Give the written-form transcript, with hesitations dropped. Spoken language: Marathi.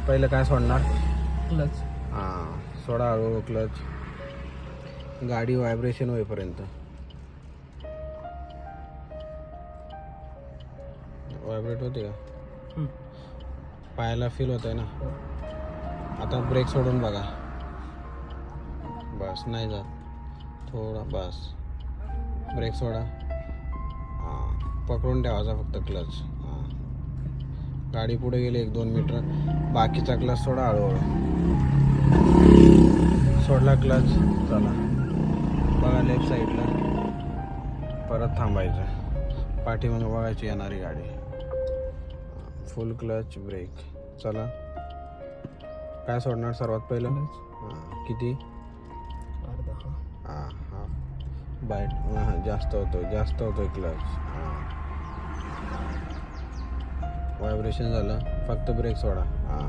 पहिलं काय सोडणार? क्लच. हां, सोडा हळूहळू क्लच. गाडी व्हायब्रेशन होईपर्यंत. व्हायब्रेट होते का? पायाला फील होत आहे ना. आता ब्रेक सोडून बघा. बस नाही जात. थोडा बस. ब्रेक सोडा. हां, पकडून ठेवायचा फक्त क्लच. हां, गाडी पुढे गेली 1-2 मीटर. बाकीचा क्लच सोडा हळूहळू. सोडला क्लच. चला बघा लेफ्ट साईडला. परत थांबायचं. पाठीमागं बघायची येणारी गाडी. फुल क्लच ब्रेक. चला काय सोडणार सर्वात पहिलं? हां, किती? हां हां, बाईट. हां, जास्त होतोय क्लच. हां, व्हायब्रेशन झालं. फक्त ब्रेक सोडा. हां,